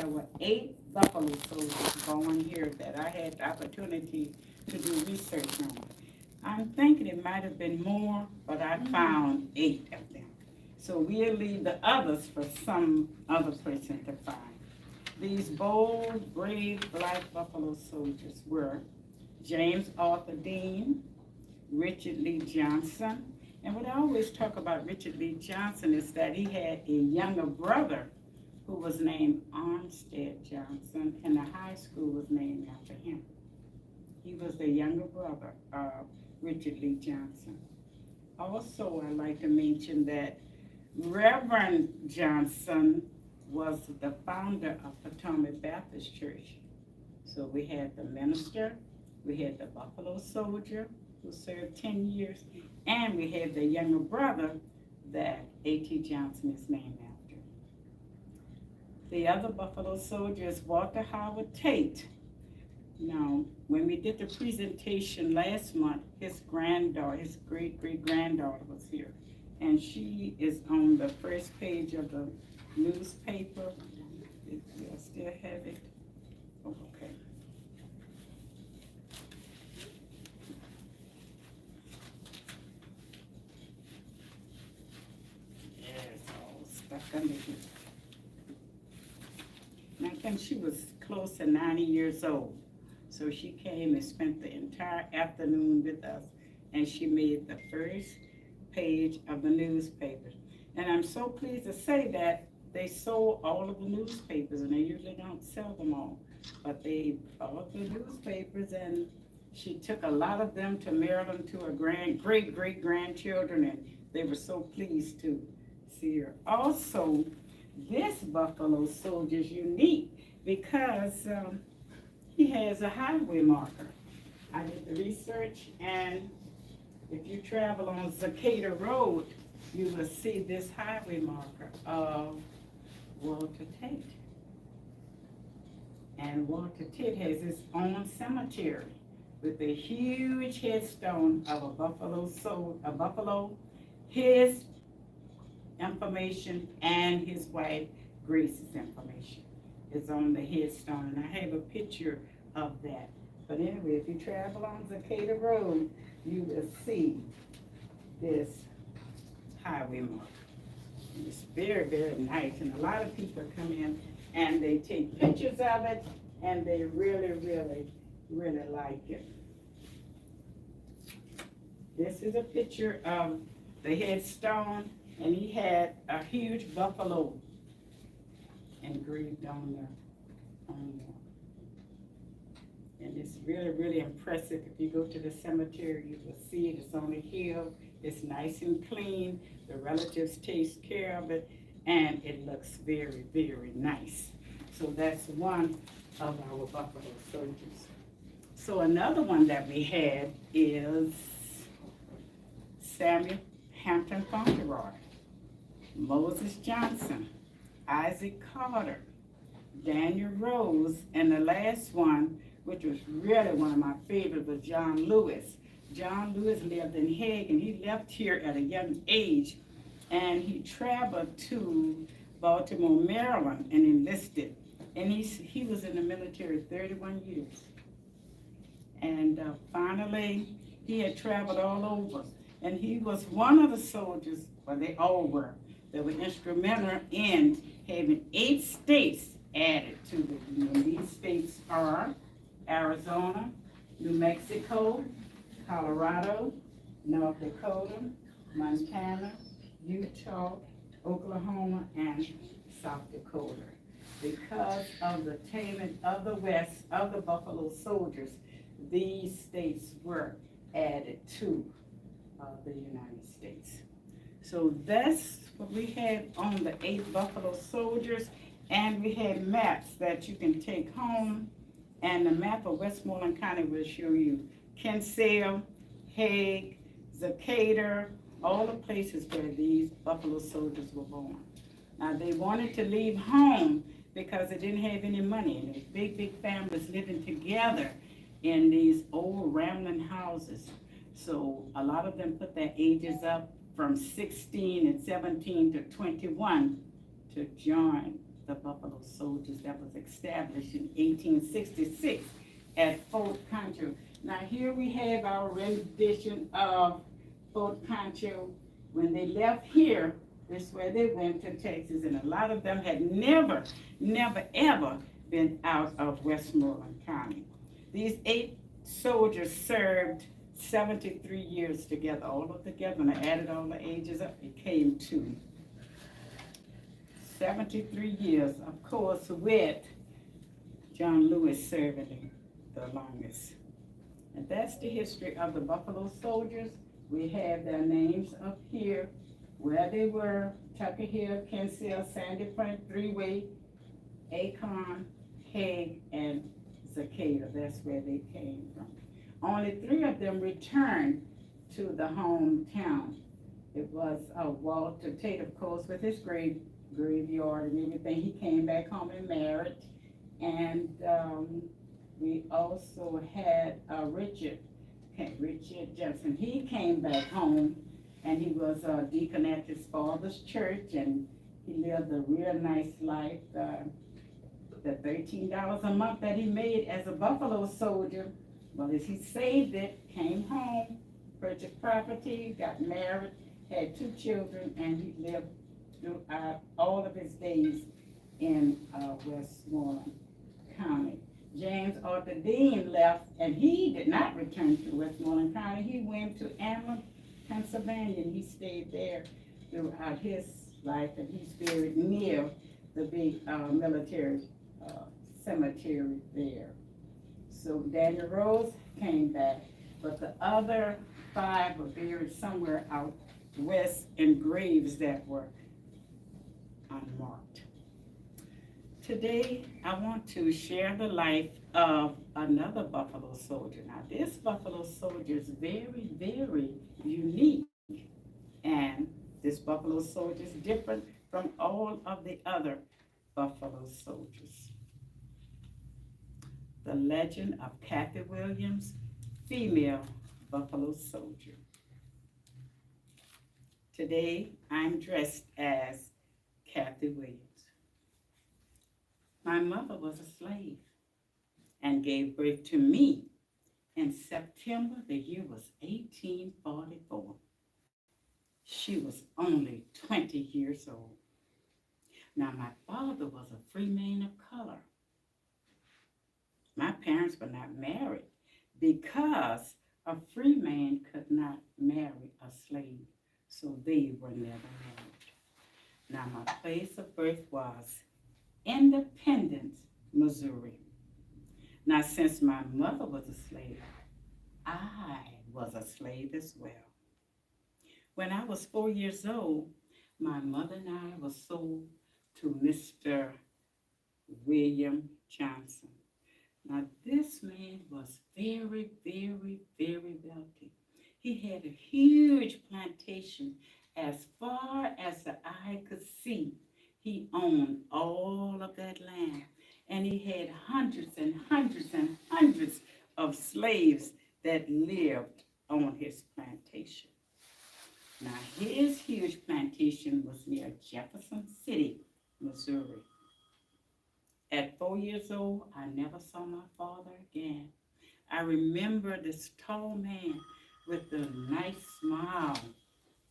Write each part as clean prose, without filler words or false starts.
there were 8 buffalo soldiers born here that I had the opportunity to do research on. I'm thinking it might have been more, but I found 8 of them. So we'll leave the others for some other person to find. These bold, brave black buffalo soldiers were James Arthur Dean, Richard Lee Johnson. And what I always talk about Richard Lee Johnson is that he had a younger brother who was named Armstead Johnson, and the high school was named after him. He was the younger brother of Richard Lee Johnson. Also, I'd like to mention that Reverend Johnson was the founder of Potomac Baptist Church. So we had the minister, we had the buffalo soldier who served 10 years, and we had the younger brother that A.T. Johnson is named after. The other buffalo soldier is Walter Howard Tate. Now, when we did the presentation last month, his granddaughter, his great-great-granddaughter was here. And she is on the first page of the newspaper. Do I still have it? Oh, okay. Yeah, it's all stuck under here. And I think she was close to 90 years old. So she came and spent the entire afternoon with us, and she made the first page of the newspaper. And I'm so pleased to say that they sold all of the newspapers, and they usually don't sell them all. But they bought the newspapers, and she took a lot of them to Maryland to her great-great-grandchildren, and they were so pleased to see her. Also, this buffalo soldier is unique because he has a highway marker. I did the research, and if you travel on Zacata Road, you will see this highway marker of Walter Tate. And Walter Tate has his own cemetery with a huge headstone of a buffalo, his information, and his wife Grace's information. It's on the headstone, and I have a picture of that. But anyway, if you travel on Zacata Road, you will see this highway mark. And it's very, very nice, and a lot of people come in and they take pictures of it, and they really, really, really like it. This is a picture of the headstone, and he had a huge buffalo engraved on there. And it's really, really impressive. If you go to the cemetery, you will see it. It's on a hill. It's nice and clean. The relatives take care of it, and it looks very, very nice. So that's one of our buffalo soldiers. So another one that we had is Samuel Hampton Fauntleroy, Moses Johnson, Isaac Carter, Daniel Rose, and the last one, which was really one of my favorites, was John Lewis. John Lewis lived in Hague, and he left here at a young age, and he traveled to Baltimore, Maryland, and enlisted. And he was in the military 31 years. And finally, he had traveled all over. And he was one of the soldiers, well, they all were, that were instrumental in having 8 states added to the Union. These states are Arizona, New Mexico, Colorado, North Dakota, Montana, Utah, Oklahoma, and South Dakota. Because of the taming of the West, of the Buffalo Soldiers, these states were added to the United States. So that's what we had on the 8 Buffalo Soldiers, and we had maps that you can take home, and the map of Westmoreland County will show you Kinsale, Hague, Zacata, all the places where these Buffalo Soldiers were born. Now, they wanted to leave home because they didn't have any money, and there's big, big families living together in these old rambling houses. So a lot of them put their ages up from 16 and 17 to 21 to join the Buffalo Soldiers that was established in 1866 at Fort Concho. Now here we have our rendition of Fort Concho. When they left here, this is where they went to Texas, and a lot of them had never, ever been out of Westmoreland County. These 8 soldiers served 73 years together, all of together, and I added all the ages up, it came to 73 years, of course, with John Lewis serving the longest. And that's the history of the Buffalo Soldiers. We have their names up here, where they were: Tucker Hill, Kinsale, Sandy Point, Three-Way, Acorn, Hague, and Zacata. That's where they came from. Only 3 of them returned to the hometown. It was Walter Tate, of course, with his graveyard and everything. He came back home and married. And we also had Richard Johnson. He came back home, and he was a deacon at his father's church, and he lived a real nice life. The $13 a month that he made as a Buffalo Soldier, well, as he saved it, came home, purchased property, got married, had 2 children, and he lived throughout all of his days in Westmoreland County. James Arthur Dean left, and he did not return to Westmoreland County. He went to Anna, Pennsylvania, and he stayed there throughout his life, and he's buried near the big military cemetery there. So Daniel Rose came back, but the other 5 were buried somewhere out west in graves that were unmarked. Today, I want to share the life of another Buffalo Soldier. Now, this Buffalo Soldier is very, very unique, and this Buffalo Soldier is different from all of the other Buffalo Soldiers. The legend of Cathay Williams, female Buffalo Soldier. Today, I'm dressed as Cathay Williams. My mother was a slave and gave birth to me in September. The year was 1844. She was only 20 years old. Now, my father was a free man of color. My parents were not married because a free man could not marry a slave, so they were never married. Now, my place of birth was Independence, Missouri. Now, since my mother was a slave, I was a slave as well. When I was 4 years old, my mother and I were sold to Mr. William Johnson. Now, this man was very, very, very wealthy. He had a huge plantation as far as the eye could see. He owned all of that land, and he had hundreds and hundreds and hundreds of slaves that lived on his plantation. Now, his huge plantation was near Jefferson City, Missouri. At 4 years old, I never saw my father again. I remember this tall man with a nice smile,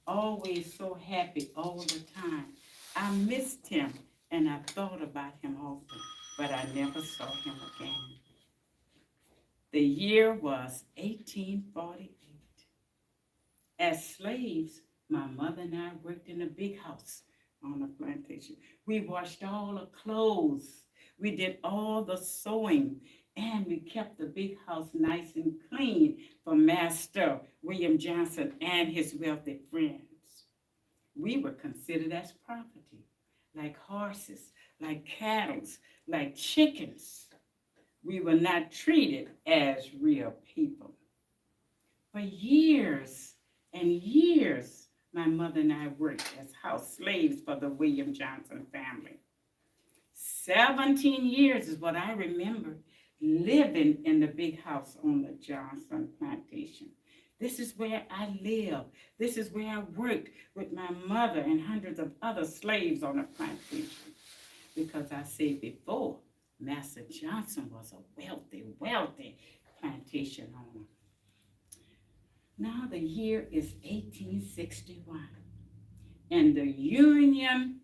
always so happy all the time. I missed him, and I thought about him often, but I never saw him again. The year was 1848. As slaves, my mother and I worked in a big house on the plantation. We washed all the clothes. We did all the sewing, and we kept the big house nice and clean for Master William Johnson and his wealthy friends. We were considered as property, like horses, like cattle, like chickens. We were not treated as real people. For years and years, my mother and I worked as house slaves for the William Johnson family. 17 years is what I remember living in the big house on the Johnson plantation. This is where I lived. This is where I worked with my mother and hundreds of other slaves on the plantation. because I said before, Master Johnson was a wealthy, wealthy plantation owner. Now the year is 1861, and the Union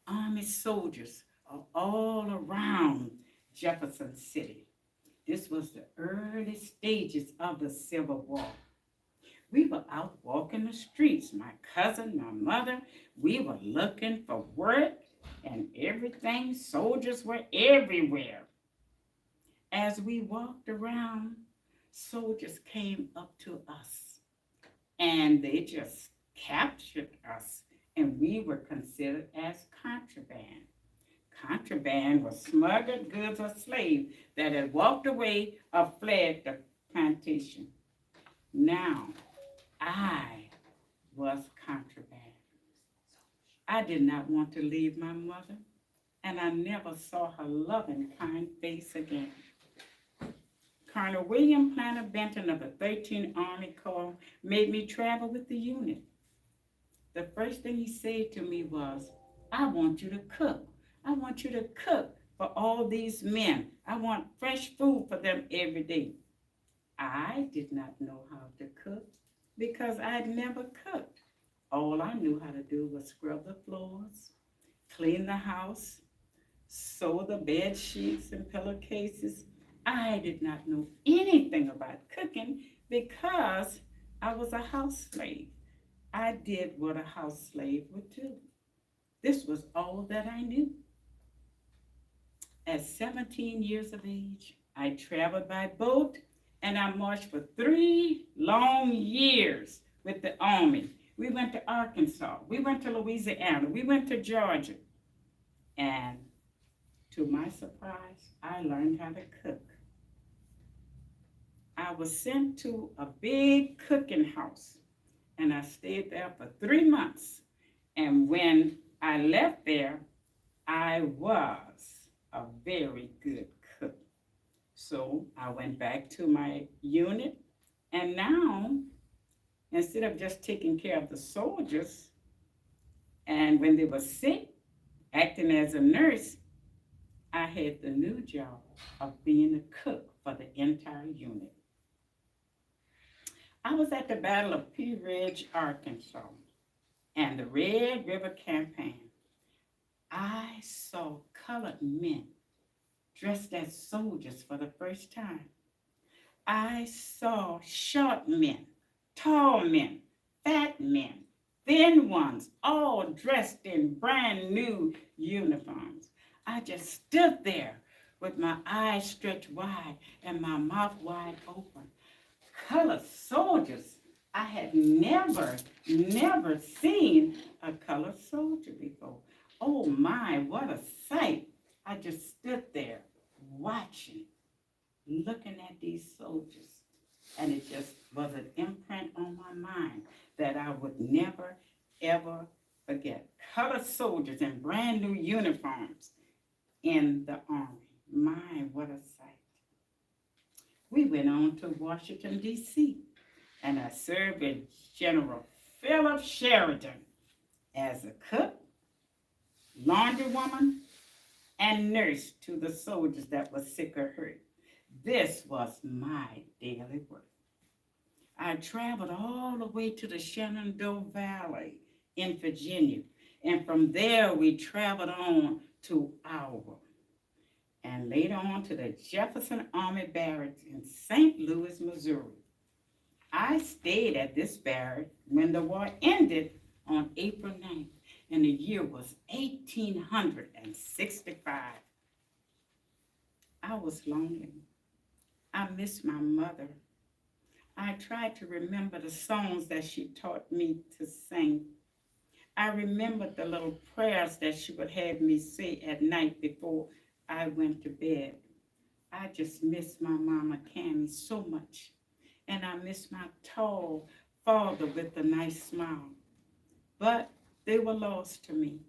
Army soldiers are all around Jefferson City. This was the early stages of the Civil War. We were out walking the streets, my cousin, my mother. We were looking for work and everything. Soldiers were everywhere. As we walked around, soldiers came up to us and they just captured us, and we were considered as contraband. Contraband was smuggled goods or slaves that had walked away or fled the plantation. Now, I was contraband. I did not want to leave my mother, and I never saw her loving, kind face again. Colonel William Planter Benton of the 13th Army Corps made me travel with the unit. The first thing he said to me was, I want you to cook. I want you to cook for all these men. I want fresh food for them every day. I did not know how to cook because I had never cooked. All I knew how to do was scrub the floors, clean the house, sew the bed sheets and pillowcases. I did not know anything about cooking because I was a house slave. I did what a house slave would do. This was all that I knew. At 17 years of age, I traveled by boat and I marched for 3 long years with the Army. We went to Arkansas, we went to Louisiana, we went to Georgia. And to my surprise, I learned how to cook. I was sent to a big cooking house and I stayed there for 3 months. And when I left there, I was a very good cook. So I went back to my unit, and now, instead of just taking care of the soldiers, and when they were sick, acting as a nurse, I had the new job of being a cook for the entire unit. I was at the Battle of Pea Ridge, Arkansas, and the Red River Campaign. I saw colored men dressed as soldiers for the first time. I saw short men, tall men, fat men, thin ones, all dressed in brand new uniforms. I just stood there with my eyes stretched wide and my mouth wide open. Colored soldiers. I had never seen a colored soldier before. Oh my, what a sight. I just stood there watching, looking at these soldiers. And it just was an imprint on my mind that I would never, ever forget. Colored soldiers in brand new uniforms in the Army. My, what a sight. We went on to Washington, D.C., and I served with General Philip Sheridan as a cook, laundry woman, and nurse to the soldiers that were sick or hurt. This was my daily work. I traveled all the way to the Shenandoah Valley in Virginia, and from there we traveled on to Iowa, and later on to the Jefferson Army Barracks in St. Louis, Missouri. I stayed at this barrack when the war ended on April 9th, and the year was 1865. I was lonely. I missed my mother. I tried to remember the songs that she taught me to sing. I remembered the little prayers that she would have me say at night before I went to bed. I just miss my mama Cammy so much. And I miss my tall father with a nice smile. But they were lost to me.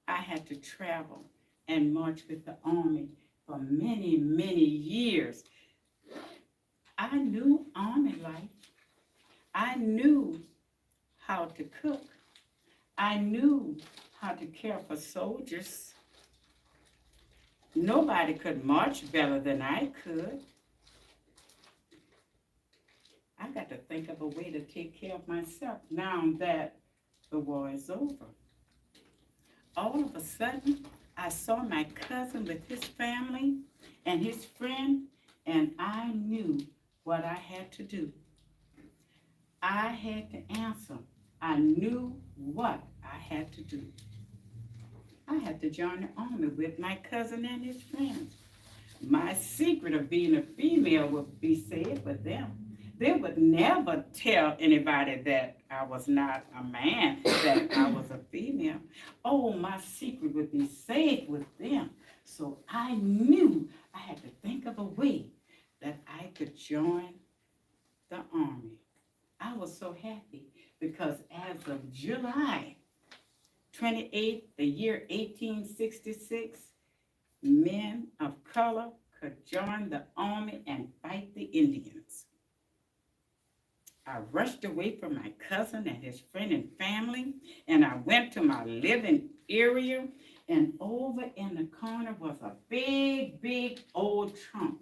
I had to travel and march with the Army for many, many years. I knew Army life. I knew how to cook. I knew how to care for soldiers. Nobody could march better than I could. I got to think of a way to take care of myself now that the war is over. All of a sudden, I saw my cousin with his family and his friend, and I knew what I had to do. I had to answer. I knew what I had to do. I had to join the army with my cousin and his friends. My secret of being a female would be safe with them. They would never tell anybody that I was not a man, that I was a female. Oh, my secret would be safe with them. So I knew I had to think of a way that I could join the army. I was so happy because as of July 28th, the year 1866, men of color could join the army and fight the Indians. I rushed away from my cousin and his friend and family, and I went to my living area, and over in the corner was a big, big old trunk.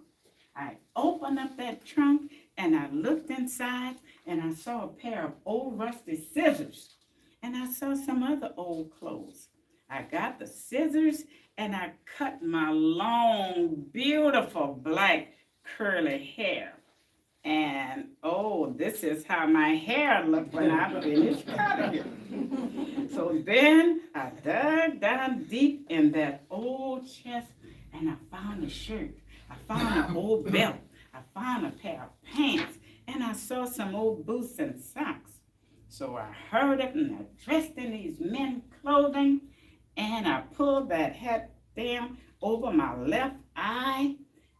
I opened up that trunk, and I looked inside, and I saw a pair of old rusty scissors, and I saw some other old clothes. I got the scissors, and I cut my long, beautiful, black, curly hair. And oh, this is how my hair looked when I finished cutting it. So then I dug down deep in that old chest and I found a shirt. I found an old belt. I found a pair of pants. And I saw some old boots and socks. So I hurried up and I dressed in these men's clothing and I pulled that hat down over my left eye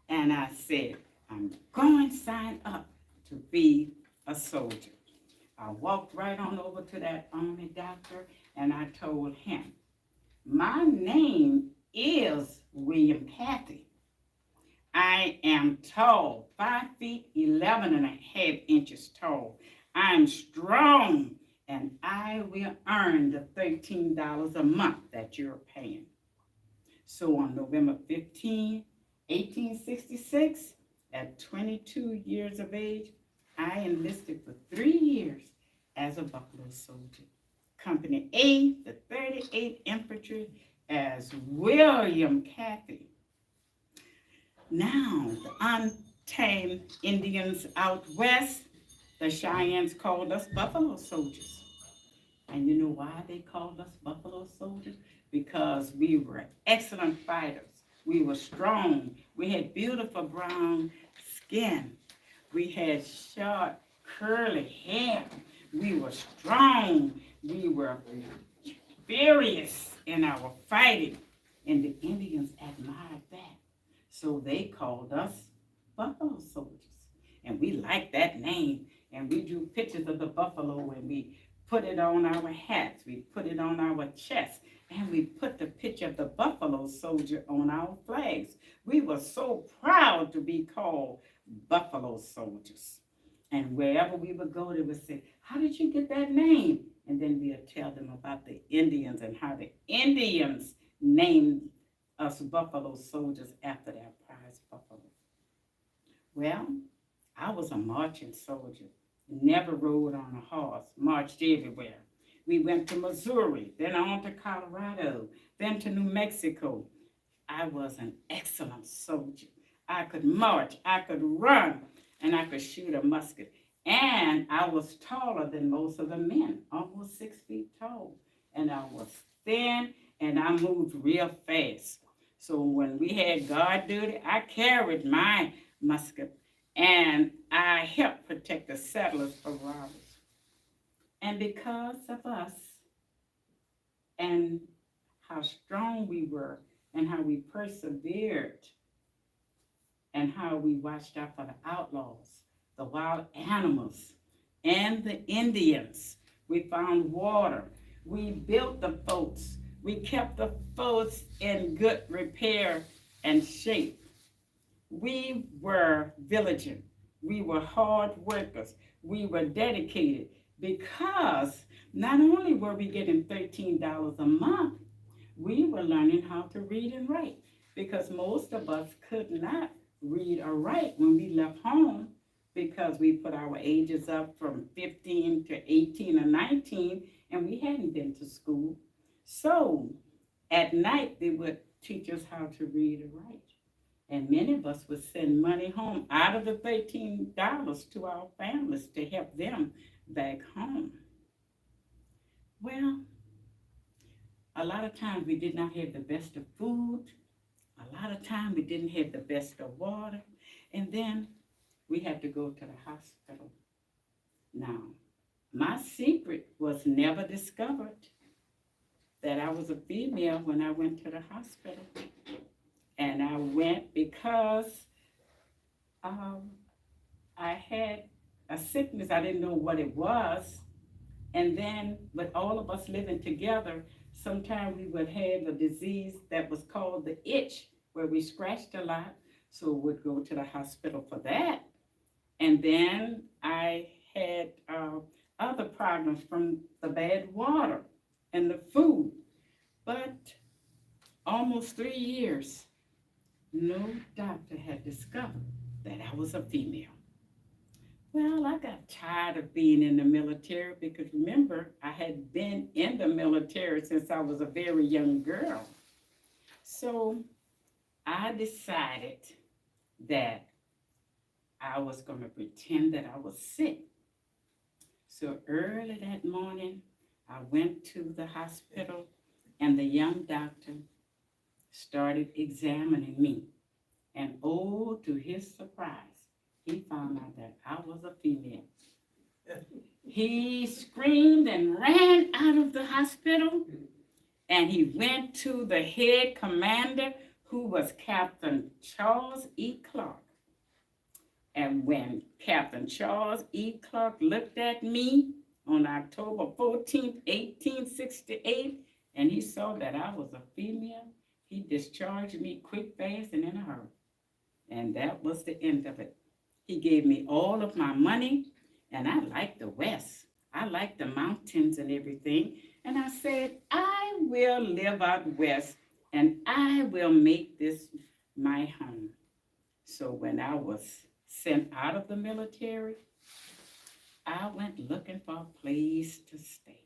and I said, I'm going to sign up to be a soldier. I walked right on over to that army doctor and I told him, my name is William Cathay. I am tall, 5 feet 11 and a half inches tall. I'm strong and I will earn the $13 a month that you're paying. So on November 15, 1866, at 22 years of age, I enlisted for 3 years as a Buffalo soldier. Company A, the 38th Infantry, as William Cathay. Now, the untamed Indians out west, the Cheyennes called us Buffalo soldiers. And you know why they called us Buffalo soldiers? Because we were excellent fighters. We were strong. We had beautiful brown skin. We had short, curly hair. We were strong. We were furious in our fighting. And the Indians admired that. So they called us Buffalo soldiers. And we liked that name. And we drew pictures of the buffalo and we put it on our hats. We put it on our chests. And we put the picture of the Buffalo soldier on our flags. We were so proud to be called Buffalo soldiers. And wherever we would go, they would say, how did you get that name? And then we would tell them about the Indians and how the Indians named us Buffalo soldiers after their prize buffalo. Well, I was a marching soldier. Never rode on a horse, marched everywhere. We went to Missouri, then on to Colorado, then to New Mexico. I was an excellent soldier. I could march, I could run, and I could shoot a musket. And I was taller than most of the men, almost 6 feet tall. And I was thin, and I moved real fast. So when we had guard duty, I carried my musket, and I helped protect the settlers from robbers. And because of us and how strong we were and how we persevered and how we watched out for the outlaws, the wild animals, and the Indians, we found water. We built the forts. We kept the forts in good repair and shape. We were vigilant. We were hard workers. We were dedicated. Because not only were we getting $13 a month, we were learning how to read and write. because most of us could not read or write when we left home because we put our ages up from 15 to 18 or 19 and we hadn't been to school. So at night, they would teach us how to read and write. And many of us would send money home out of the $13 to our families to help them back home. Well, a lot of times we did not have the best of food. A lot of times we didn't have the best of water. And then we had to go to the hospital. Now, my secret was never discovered that I was a female when I went to the hospital. And I went because um, I had a sickness. I didn't know what it was. And then with all of us living together, sometimes we would have a disease that was called the itch, where we scratched a lot. So we'd go to the hospital for that. And then I had other problems from the bad water and the food. But almost 3 years, no doctor had discovered that I was a female. Well, I got tired of being in the military because remember, I had been in the military since I was a very young girl. So I decided that I was going to pretend that I was sick. So early that morning, I went to the hospital and the young doctor started examining me. And oh, to his surprise, he found out that I was a female. He screamed and ran out of the hospital, and he went to the head commander, who was Captain Charles E. Clark. And when Captain Charles E. Clark looked at me on October 14th, 1868, and he saw that I was a female, he discharged me quick, fast, and in a hurry. And that was the end of it. He gave me all of my money, and I liked the West. I liked the mountains and everything. And I said, I will live out West, and I will make this my home. So when I was sent out of the military, I went looking for a place to stay.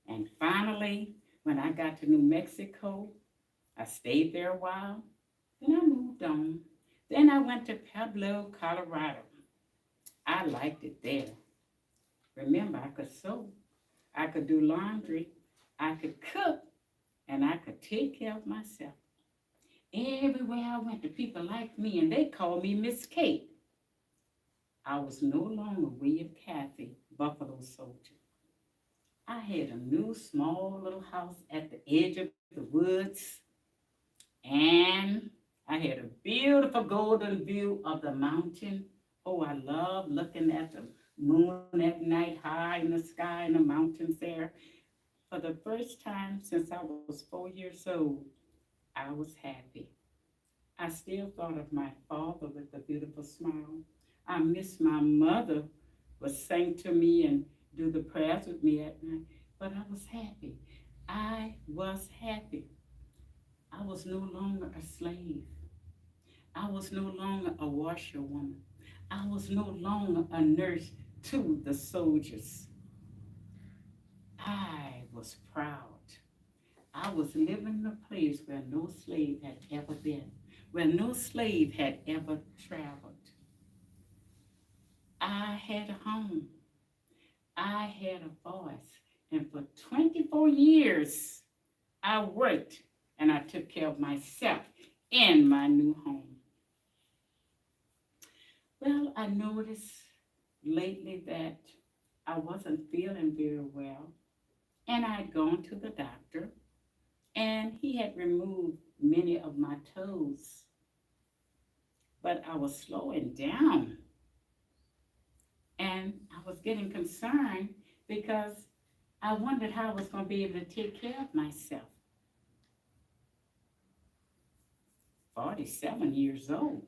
And finally, when I got to New Mexico, I stayed there a while. Then I moved on. Then I went to Pueblo, Colorado. I liked it there. Remember, I could sew, I could do laundry, I could cook, and I could take care of myself. Everywhere I went, the people liked me, and they called me Miss Kate. I was no longer William Cathay, Buffalo Soldier. I had a new small little house at the edge of the woods, and I had a beautiful golden view of the mountain. Oh, I love looking at the moon at night high in the sky and the mountains there. For the first time since I was 4 years old, I was happy. I still thought of my father with a beautiful smile. I miss my mother would sing to me and do the prayers with me at night, but I was happy. I was happy. I was no longer a slave. I was no longer a washerwoman. I was no longer a nurse to the soldiers. I was proud. I was living in a place where no slave had ever been, where no slave had ever traveled. I had a home. I had a voice. And for 24 years, I worked and I took care of myself in my new home. Well, I noticed lately that I wasn't feeling very well, and I had gone to the doctor, and he had removed many of my toes, but I was slowing down, and I was getting concerned because I wondered how I was going to be able to take care of myself. 47 years old.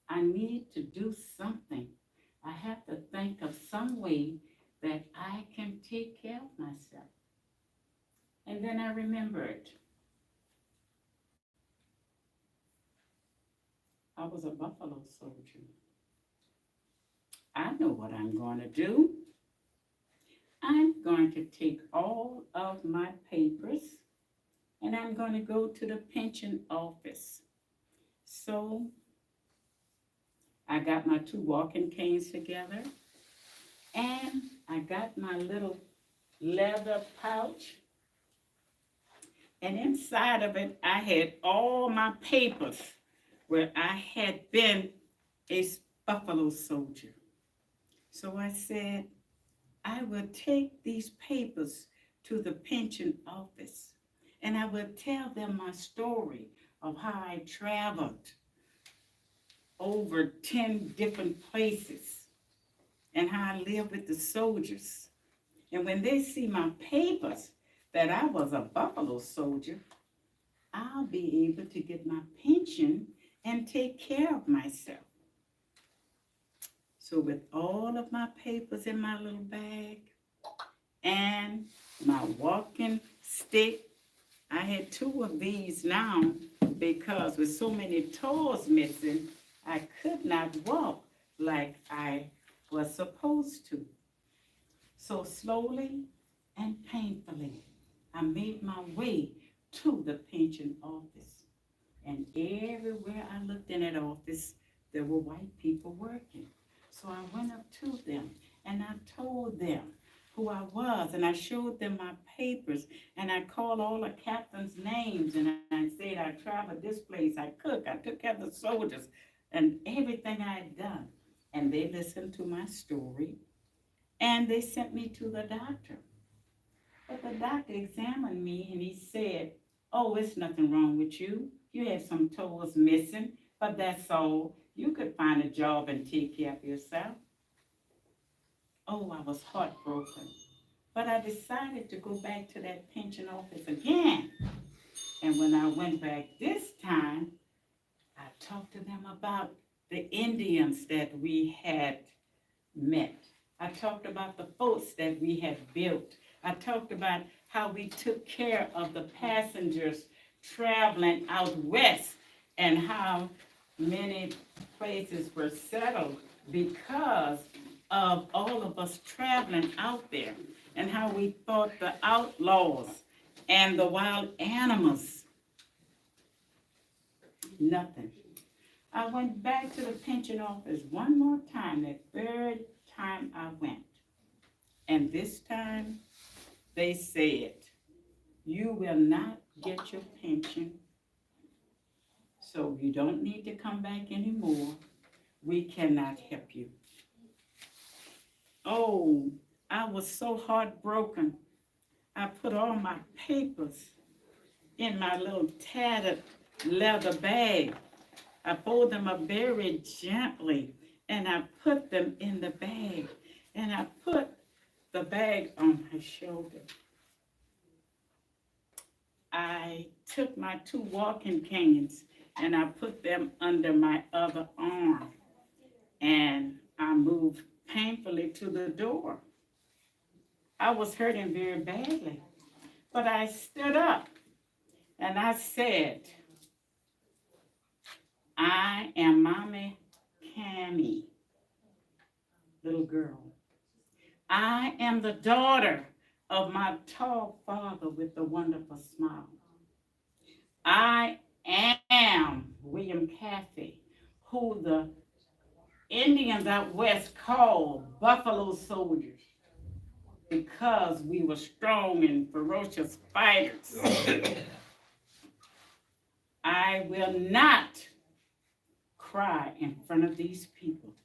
I need to do something. I have to think of some way that I can take care of myself. And then I remembered I was a buffalo soldier. I know what I'm going to do. I'm going to take all of my papers and I'm going to go to the pension office. So I got my two walking canes together and I got my little leather pouch. And inside of it, I had all my papers where I had been a buffalo soldier. So I said, I will take these papers to the pension office and I will tell them my story of how I traveled over 10 different places and how I lived with the soldiers. And when they see my papers that I was a buffalo soldier, I'll be able to get my pension and take care of myself. So with all of my papers in my little bag and my walking stick, I had two of these now because with so many toes missing, I could not walk like I was supposed to. So slowly and painfully, I made my way to the pension office. And everywhere I looked in that office, there were white people working. So I went up to them and I told them who I was and I showed them my papers and I called all the captains' names and I said I traveled this place, I cooked, I took care of the soldiers and everything I had done. And they listened to my story and they sent me to the doctor. But the doctor examined me and he said, oh, it's nothing wrong with you. You have some toes missing, but that's all. You could find a job and take care of yourself. Oh, I was heartbroken. But I decided to go back to that pension office again. And when I went back this time, I talked to them about the Indians that we had met. I talked about the boats that we had built. I talked about how we took care of the passengers traveling out west and how many places were settled because of all of us traveling out there and how we fought the outlaws and the wild animals. Nothing. I went back to the pension office one more time, that third time I went. And this time they said, you will not get your pension, so you don't need to come back anymore. We cannot help you. Oh, I was so heartbroken. I put all my papers in my little tattered leather bag. I folded them up very gently and I put them in the bag and I put the bag on my shoulder. I took my two walking canes and I put them under my other arm and I moved painfully to the door. I was hurting very badly, but I stood up and I said, I am Mommy Cammie, little girl. I am the daughter of my tall father with the wonderful smile. I am William Cathay, who the Indians out west called buffalo soldiers because we were strong and ferocious fighters. I will not cry in front of these people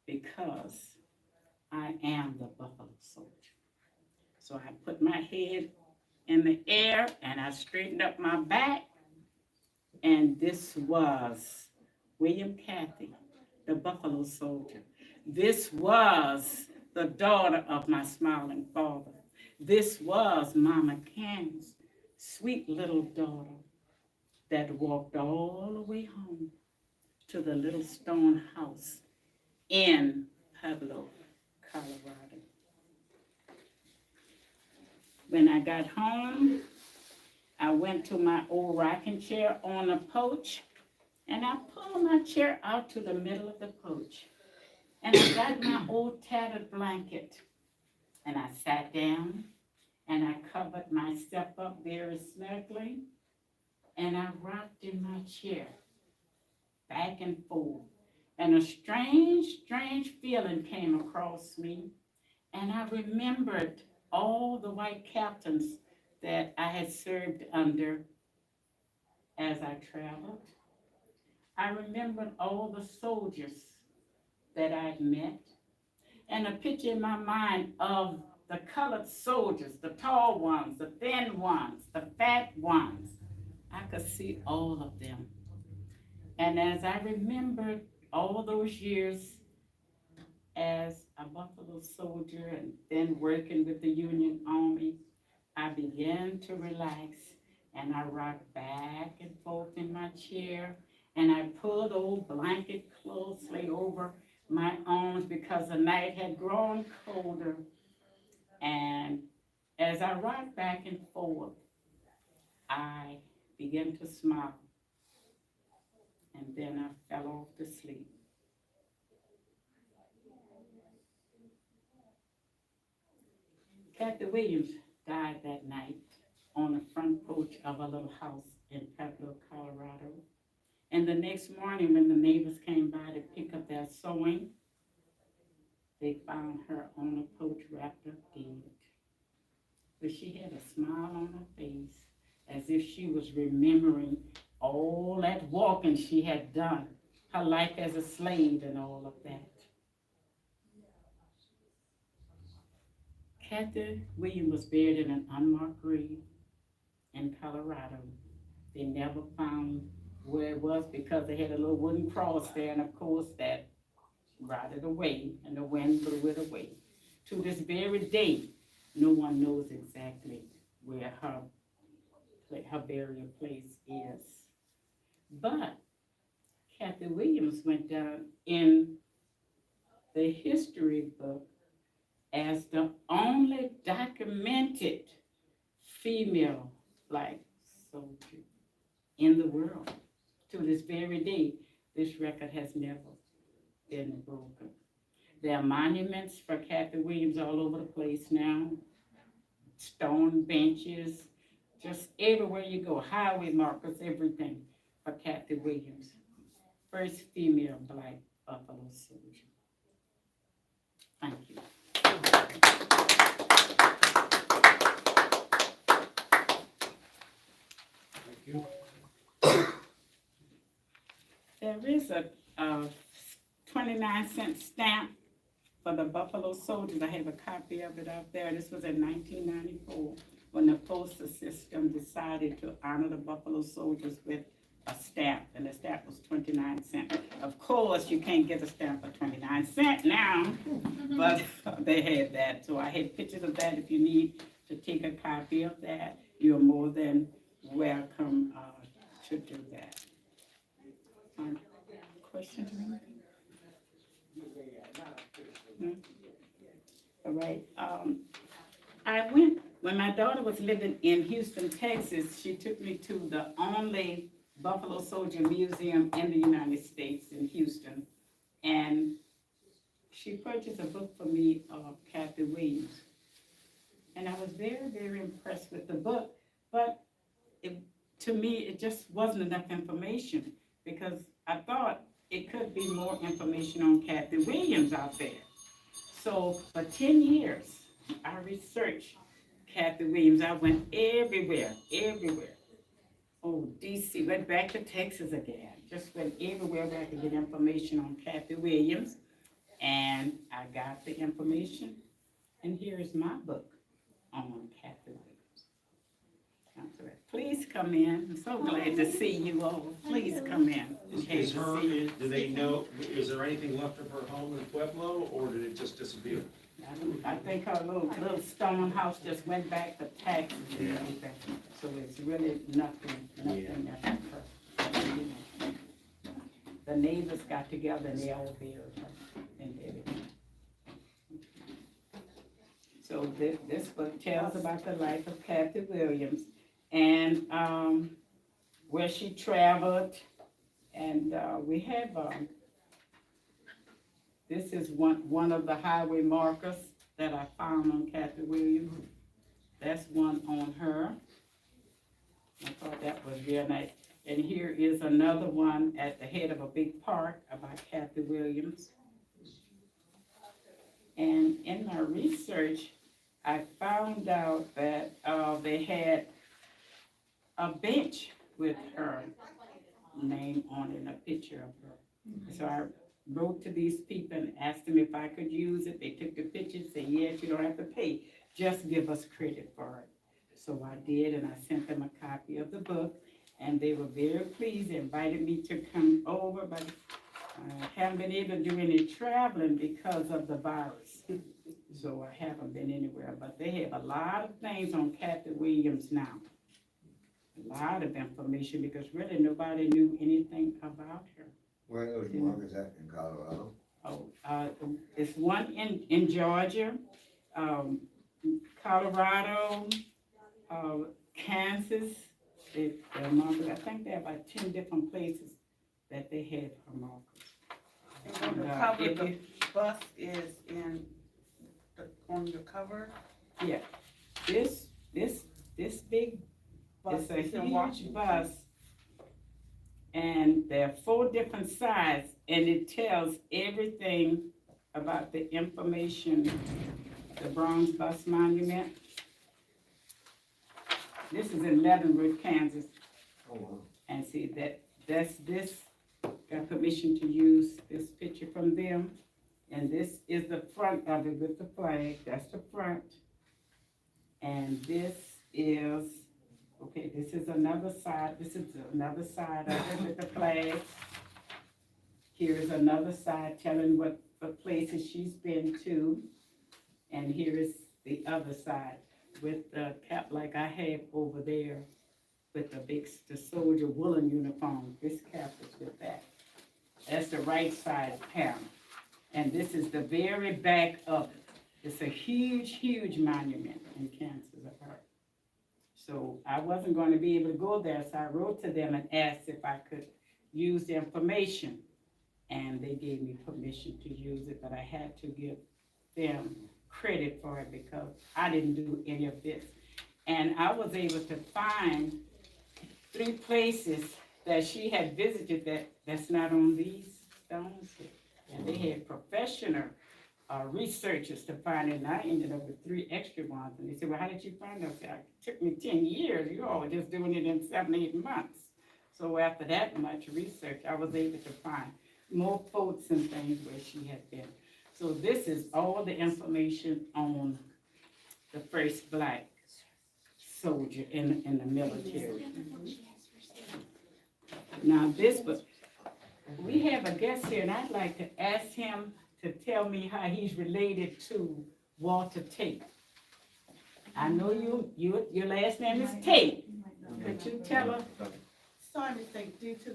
because I am the buffalo soldier. So I put my head in the air and I straightened up my back, and this was William Cathay, the buffalo soldier. This was the daughter of my smiling father. This was Mama Cammie's sweet little daughter that walked all the way home to the little stone house in Pueblo, Colorado. When I got home, I went to my old rocking chair on the porch And I pulled my chair out to the middle of the porch. And I got my old tattered blanket. And I sat down and I covered myself up very snugly. And I rocked in my chair, back and forth. And a strange, strange feeling came across me. And I remembered all the white captains that I had served under as I traveled. I remembered all the soldiers that I'd met, and a picture in my mind of the colored soldiers, the tall ones, the thin ones, the fat ones. I could see all of them. And as I remembered all those years as a Buffalo soldier and then working with the Union Army, I began to relax and I rocked back and forth in my chair and I pulled old blanket closely over my arms because the night had grown colder. And as I rocked back and forth, I began to smile and then I fell off to sleep. Cathay Williams died that night on the front porch of a little house in Pueblo, Colorado. And the next morning when the neighbors came by to pick up their sewing, they found her on the porch wrapped up dead. But she had a smile on her face as if she was remembering all that walking she had done, her life as a slave and all of that. Cathay Williams was buried in an unmarked grave in Colorado. They never found where it was because they had a little wooden cross there, and of course that rotted away, and the wind blew it away. To this very day, no one knows exactly where her burial place is. But Cathay Williams went down in the history book as the only documented female black soldier in the world. To this very day, this record has never been broken. There are monuments for Cathay Williams all over the place now, stone benches, just everywhere you go, highway markers, everything for Cathay Williams, first female black Buffalo soldier. Thank you. Thank you. There is a 29-cent stamp for the Buffalo soldiers. I have a copy of it out there. This was in 1994 when the postal system decided to honor the Buffalo soldiers with a stamp, and the stamp was 29 cents. Of course, you can't get a stamp for 29 cents now, but they had that. So I had pictures of that. If you need to take a copy of that, you're more than welcome to do that. Questions? All right. I went, when my daughter was living in Houston, Texas, she took me to the only Buffalo Soldier Museum in the United States in Houston. And she purchased a book for me of Cathay Williams. And I was very, very impressed with the book, but to me, it just wasn't enough information because I thought it could be more information on Cathay Williams out there. So for 10 years, I researched Cathay Williams. I went everywhere. Oh, DC, went back to Texas again. Just went everywhere where I could get information on Cathay Williams. And I got the information. And here is my book on Cathay Williams. Please come in. I'm so glad to see you all. Please come in. Do they know, is there anything left of her home in Pueblo, or did it just disappear? I think her little stone house just went back to taxes and everything. So it's really nothing left of her. The neighbors got together and they all buried her and everything. So this book tells about the life of Cathay Williams and where she traveled And, we have, this is one of the highway markers that I found on Cathay Williams. That's one on her. I thought that was real nice. And here is another one at the head of a big park about Cathay Williams. And in my research, I found out that they had a bench with her name on it and a picture of her. So I wrote to these people and asked them if I could use it. They took the pictures, said, yes, you don't have to pay, just give us credit for it. So I did, and I sent them a copy of the book, and they were very pleased. They invited me to come over, but I haven't been able to do any traveling because of the virus. So I haven't been anywhere, but they have a lot of things on Cathay Williams now. A lot of information, because really nobody knew anything about her. Where are those markets at in Colorado? It's one in Georgia, Colorado, Kansas. I think there are about 10 different places that they have her markers. And the cover of the bus is on your cover? Yeah, this big bus, it's a huge bus, and there are 4 different sides, and it tells everything about the information, the Bronze Bus Monument. This is in Leavenworth, Kansas. Oh, wow. And see, that's this, got permission to use this picture from them. And this is the front of it with the flag, that's the front. And this is, okay, this is another side of it with the flag. Here is another side telling what the places she's been to. And here is the other side with the cap like I have over there with the soldier woolen uniform. This cap is with that. That's the right side panel. And this is the very back of it. It's a huge, huge monument in Kansas of her. So I wasn't going to be able to go there, so I wrote to them and asked if I could use the information. And they gave me permission to use it, but I had to give them credit for it because I didn't do any of this. And I was able to find 3 places that she had visited that's not on these stones here. And they had professional researchers to find it, and I ended up with 3 extra ones. And they said, well, how did you find those? I said, it took me 10 years. You all were just doing it in 7, 8 months. So after that much research, I was able to find more quotes and things where she had been. So this is all the information on the first Black soldier in the military. Now this was, we have a guest here, and I'd like to ask him to tell me how he's related to Walter Tate. I know your last name is Tate. Could you tell us? Sorry, mistake, due to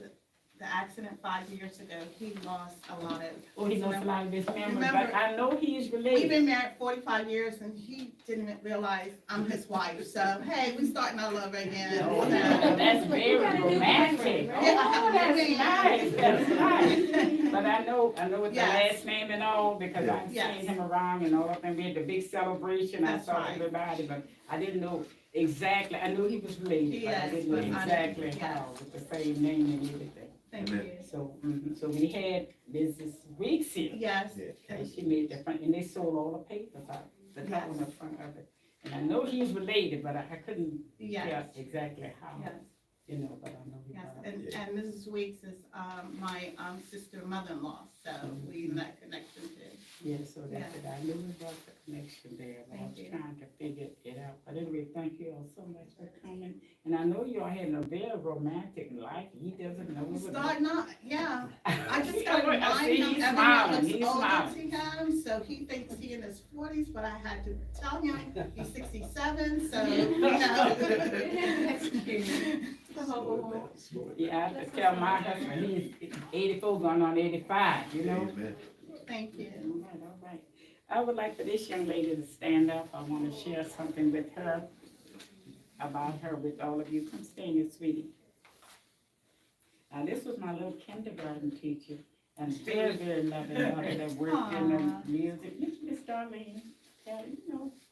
the accident 5 years ago, he lost a lot of. Oh, he lost a lot of his memory, Remember, but I know he's We've related. been married 45 years and he didn't realize I'm his wife, so hey, we starting our love again. Oh, that's very romantic. Oh, that's nice, that's nice. But I know with the Yes. last name and all, because I've Yes. seen him around and all, and we had the big celebration, I That's saw right. everybody, but I didn't know exactly, I knew he was related, but I Yes, didn't know but I exactly didn't- how, with the same name and everything. Thank Amen. you. So we had Mrs. Weeks here. Yes, And she made the front, and they sold all the papers out, the top on the front of it. And I know he's related, but I couldn't yes, tell exactly how, yes, you know, but I know he yes. was. And Mrs. Weeks is, my, sister mother-in-law, so we in that connection too. Yeah, so that's it. I knew it was a connection there, but I was Thank you. trying to figure it out. But anyway, thank you all so much for coming. And I know you all had a very romantic life. He doesn't know it. Start not, yeah. I just See, gotta I remind see him he's everyone smiling, looks he's older smiling. to him, so he thinks he in his 40s, but I had to tell him he's 67, so, you know. Yeah, I have to tell my husband, he's 84 going on 85, you know? Amen. Thank you. All right. I would like for this young lady to stand up. I want to share something with her, about her with all of you. Come stand here, sweetie. Now, this was my my little kindergarten teacher, and very, very loving mother that worked in Aw. the music. Miss Darlene,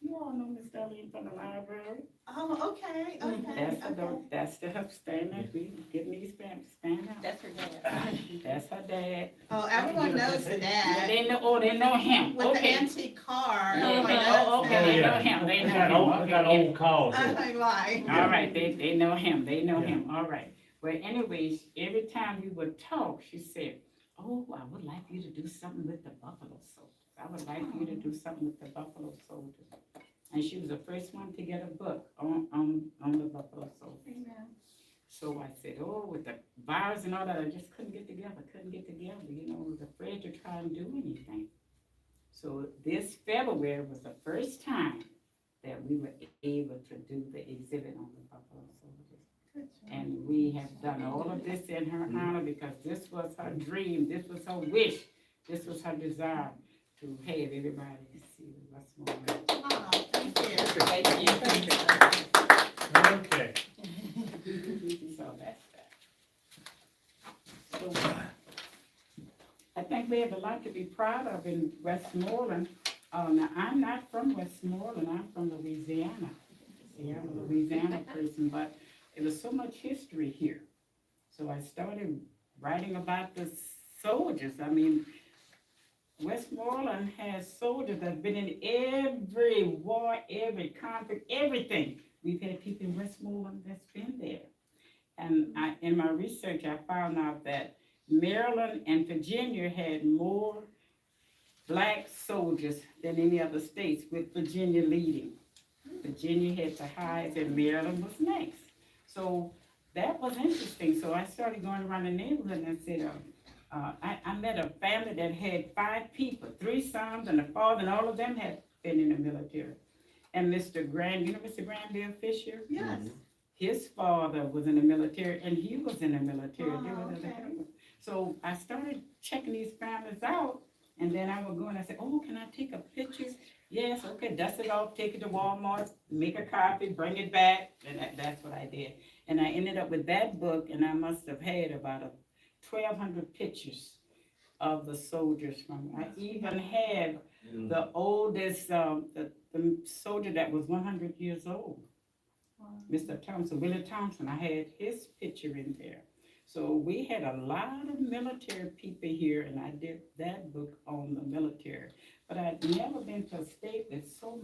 you all know Miss Darlene from the library. Oh, okay, okay, That's the upstairs, we getting these stand out. That's her dad. That's her dad. Oh, everyone knows the Yeah, dad they know him, with the okay. antique car. Yeah, Everyone knows okay, they that. know him, they know I got him. old, I got Okay. old calls. Right. All right, they know him, Yeah. all right. Well, anyways, every time we would talk, she said, oh, I would like you to do something with the Buffalo Soldiers. I would like you to do something with the Buffalo Soldiers. And she was the first one to get a book on the Buffalo Soldiers. Amen. So I said, oh, with the virus and all that, I just couldn't get together, I was afraid to try and do anything. So this February was the first time that we were able to do the exhibit on the Buffalo Soldiers. Good job. And we have done all of this in her honor because this was her dream, this was her wish, this was her desire to have everybody see Westmoreland. Oh, thank you. Thank you. Okay. So that's that. So, I think we have a lot to be proud of in Westmoreland. Now, I'm not from Westmoreland, I'm from Louisiana. See, I'm a Louisiana person, but there was so much history here. So I started writing about the soldiers. I mean, Westmoreland has soldiers that have been in every war, every conflict, everything. We've had people in Westmoreland that's been there. And in my research, I found out that Maryland and Virginia had more black soldiers than any other states, with Virginia leading. Virginia had the highest and Maryland was next. So that was interesting. So I started going around the neighborhood and I said, I met a family that had 5 people, 3 sons and a father, and all of them had been in the military. And Mr. Granville Fisher? Yes. His father was in the military and he was in the military. Oh, They were the okay. people. So I started checking these families out, and then I would go and I said, oh, can I take a picture? Yes, okay, dust it off, take it to Walmart, make a copy, bring it back, and that's what I did. And I ended up with that book, and I must have had about 1,200 pictures of the soldiers from. I even have the oldest, the soldier that was 100 years old, Wow. Mr. Thompson, Willie Thompson. I had his picture in there. So we had a lot of military people here, and I did that book on the military. But I'd never been to a state with so,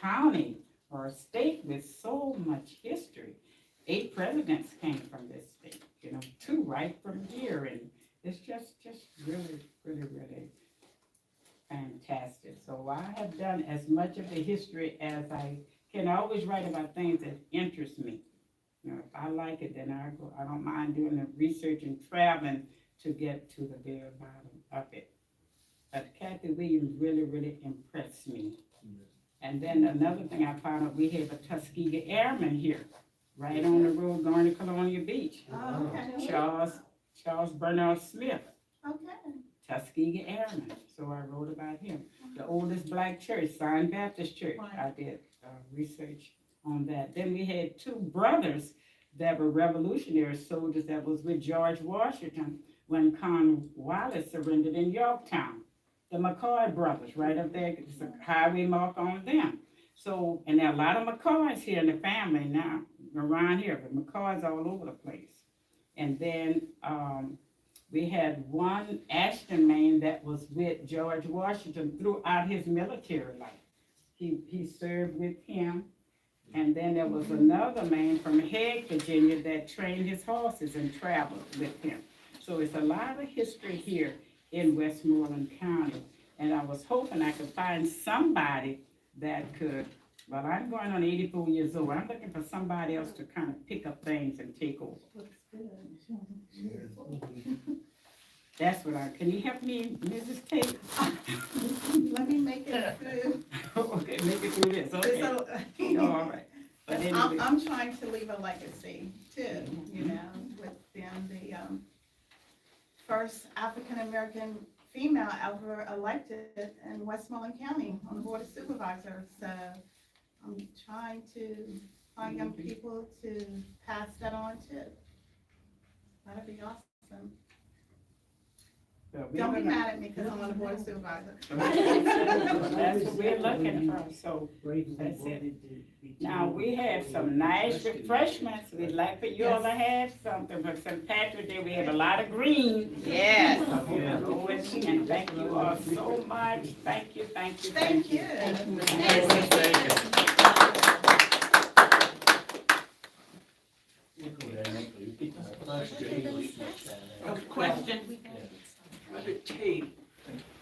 county or a state with so much history. 8 presidents came from this state, 2 right from here, and it's just really, really, really fantastic. So I have done as much of the history as I can. I always write about things that interest me. If I like it, then I go. I don't mind doing the research and traveling to get to the very bottom of it. But Cathay Williams really, really impressed me. And then another thing I found out, we have a Tuskegee Airman here, right on the road going to Colonial Beach. Oh, okay. Charles Bernard Smith, Okay. Tuskegee Airman. So I wrote about him. The oldest black church, Zion Baptist Church. Right. I did research on that. Then we had 2 brothers that were Revolutionary soldiers that was with George Washington when Cornwallis surrendered in Yorktown. The McCoy brothers, right up there, there's a highway mark on them. So, and there are a lot of McCoys here in the family now, around here, but McCoys all over the place. And then we had one Ashton man that was with George Washington throughout his military life. He served with him. And then there was another man from Hague, Virginia, that trained his horses and traveled with him. So it's a lot of history here in Westmoreland County. And I was hoping I could find somebody that could, well, I'm going on 84 years old. I'm looking for somebody else to kind of pick up things and take over. That's what can you help me, Mrs. Tate? Let me make it through. Okay, make it through this, okay. So, No, all right. But anyway. I'm trying to leave a legacy too, with them, the first African-American female ever elected in Westmoreland County on the Board of Supervisors. So I'm trying to find young people to pass that on to. That'd be awesome. So we're Don't be gonna- mad at me because I'm on the board of supervisors. That's what we're looking for, so that's it. Now, we have some nice refreshments, we'd like for you all to have something, for St. Patrick's Day, we have a lot of green. Yes. And thank you all so much, thank you, thank you, Thank you. Question? The tape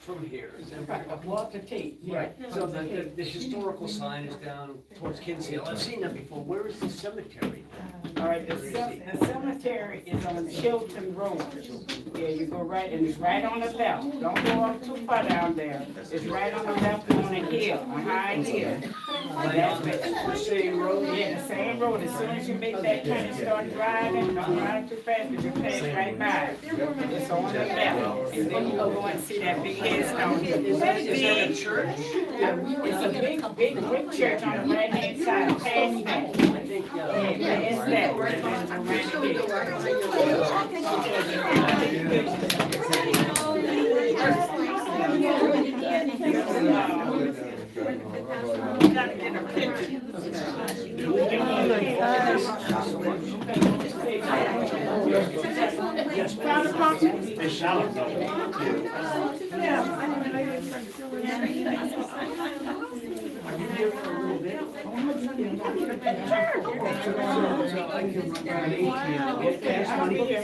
from here. Is that Walk the tape. right? So the historical sign is down towards Kinsey Hill. I've seen that before. Where is the cemetery? All right, the cemetery is on Chilton Road. Yeah, you go right, and it's right on the left. Don't go up too far down there. It's right on the left on a hill, a high hill. That's it. The same road? Yeah, the same road. As soon as you make that turn and start driving, don't drive too fast, because you pass right by. It's on the left. And then you go and see that big headstone. Is that a church? It's a big brick church on the right hand side, past that. I think, Yeah, it's that.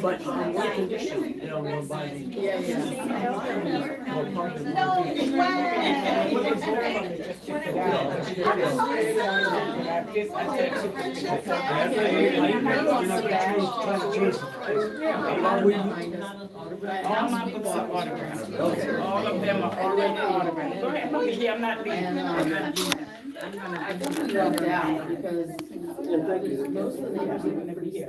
But on one condition, they don't go by the. All my books are autographed. All of them are already autographed. Go ahead, look at here, I'm not leaving. I'm not leaving.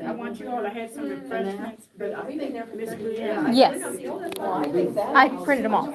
I want you all to have some refreshments, but I think they're. Yes, I printed them off.